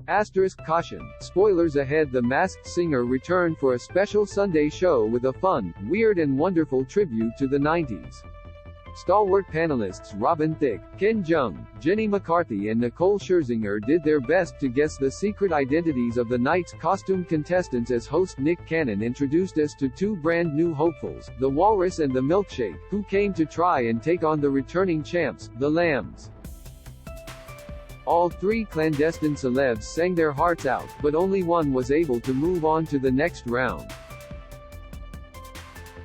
Asterisk caution. Spoilers ahead. The Masked Singer returned for a special Sunday show with a fun, weird and wonderful tribute to the 90s. Stalwart panelists Robin Thicke, Jeong, McCarthy and Nicole Scherzinger did their best to guess the secret identities of the night's costume contestants as host Nick Cannon introduced us to two brand new hopefuls, the Walrus and The Milkshake, who came to try and take on the returning champs, the Lambs. All three clandestine celebs sang their hearts out, but only one was able to move on to the next round.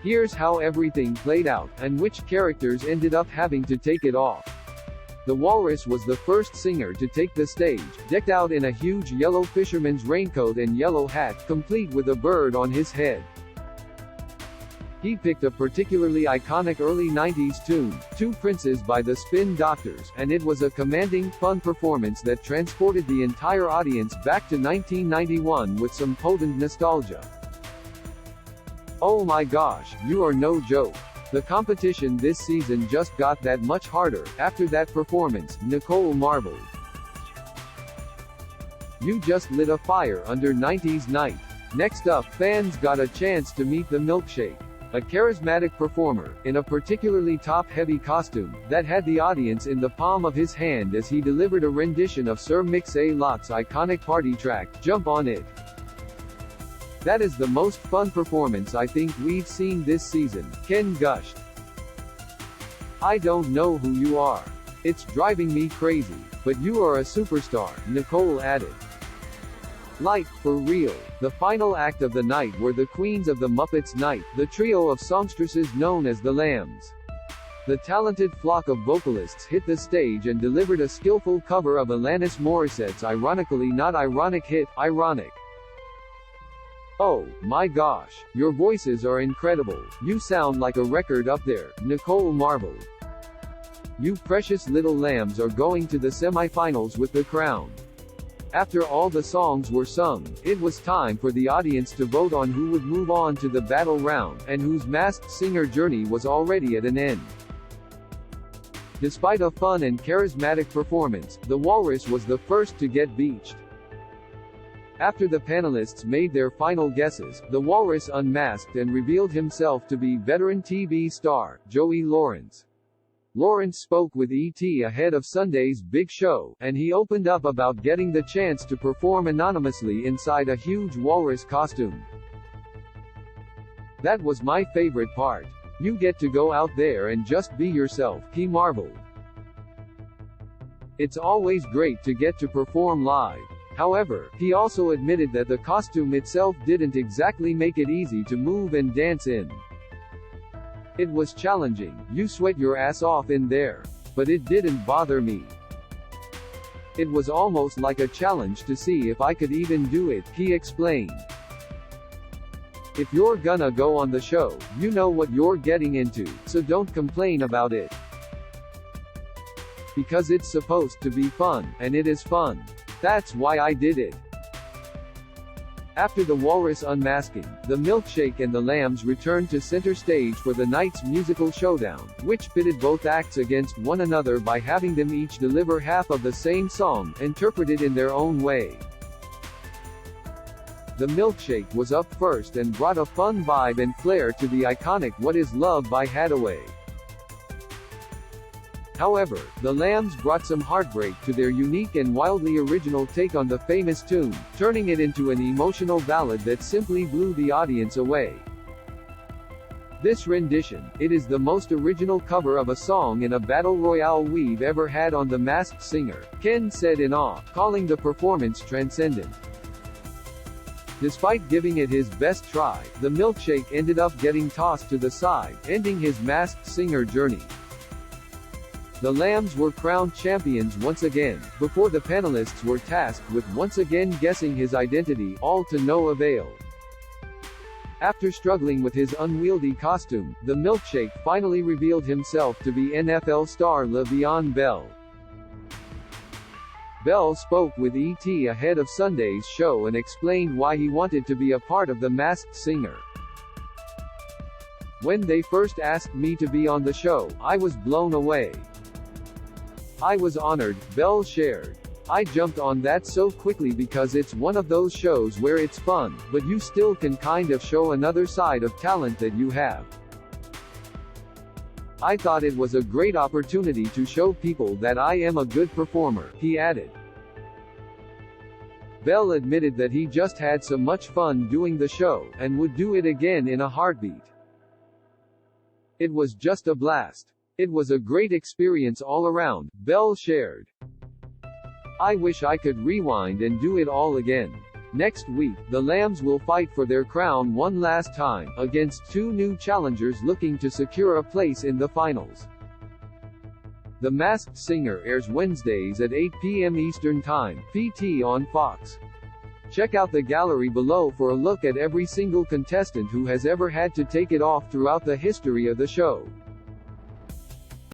Here's how everything played out, and which characters ended up having to take it off. The Walrus was the first singer to take the stage, decked out in a huge yellow fisherman's raincoat and yellow hat, complete with a bird on his head. He picked a particularly iconic early 90s tune, Two Princes by the Spin Doctors, and it was a commanding, fun performance that transported the entire audience back to 1991 with some potent nostalgia. Oh my gosh, you are no joke. The competition this season just got that much harder. After that performance, Nicole marveled. You just lit a fire under 90s night. Next up, fans got a chance to meet The Milkshake, a charismatic performer, in a particularly top-heavy costume, that had the audience in the palm of his hand as he delivered a rendition of Sir Mix-a-Lot's iconic party track, Jump on It. That is the most fun performance I think we've seen this season, Ken gushed. I don't know who you are. It's driving me crazy, but you are a superstar, Nicole added. Like, for real. The final act of the night were the Queens of the Muppets Night, the trio of songstresses known as the Lambs. The talented flock of vocalists hit the stage and delivered a skillful cover of Alanis Morissette's ironically not ironic hit, Ironic. Oh, my gosh, your voices are incredible. You sound like a record up there, Nicole marveled. You precious little lambs are going to the semifinals with the crown. After all the songs were sung, it was time for the audience to vote on who would move on to the battle round, and whose Masked Singer journey was already at an end. Despite a fun and charismatic performance, the Walrus was the first to get beached. After the panelists made their final guesses, the Walrus unmasked and revealed himself to be veteran TV star, Joey Lawrence. Lawrence spoke with ET ahead of Sunday's big show, and he opened up about getting the chance to perform anonymously inside a huge walrus costume. That was my favorite part. You get to go out there and just be yourself, he marveled. It's always great to get to perform live. However, he also admitted that the costume itself didn't exactly make it easy to move and dance in. It was challenging, you sweat your ass off in there. But it didn't bother me. It was almost like a challenge to see if I could even do it, he explained. If you're gonna go on the show, you know what you're getting into, so don't complain about it. Because it's supposed to be fun, and it is fun. That's why I did it. After the Walrus unmasking, the Milkshake and the Lambs returned to center stage for the night's musical showdown, which pitted both acts against one another by having them each deliver half of the same song, interpreted in their own way. The Milkshake was up first and brought a fun vibe and flair to the iconic What Is Love by Hathaway. However, the Lambs brought some heartbreak to their unique and wildly original take on the famous tune, turning it into an emotional ballad that simply blew the audience away. This rendition, it is the most original cover of a song in a battle royale we've ever had on The Masked Singer, Ken said in awe, calling the performance transcendent. Despite giving it his best try, the Milkshake ended up getting tossed to the side, ending his Masked Singer journey. The Lambs were crowned champions once again, before the panelists were tasked with once again guessing his identity, all to no avail. After struggling with his unwieldy costume, the Milkshake finally revealed himself to be NFL star Le'Veon Bell. Bell spoke with ET ahead of Sunday's show and explained why he wanted to be a part of The Masked Singer. When they first asked me to be on the show, I was blown away. I was honored, Bell shared. I jumped on that so quickly because it's one of those shows where it's fun, but you still can kind of show another side of talent that you have. I thought it was a great opportunity to show people that I am a good performer," he added. Bell admitted that he just had so much fun doing the show, and would do it again in a heartbeat. "It was just a blast. It was a great experience all around," Bell shared. "I wish I could rewind and do it all again." Next week, the Lambs will fight for their crown one last time, against two new challengers looking to secure a place in the finals. The Masked Singer airs Wednesdays at 8 p.m. Eastern Time, PT on Fox. Check out the gallery below for a look at every single contestant who has ever had to take it off throughout the history of the show.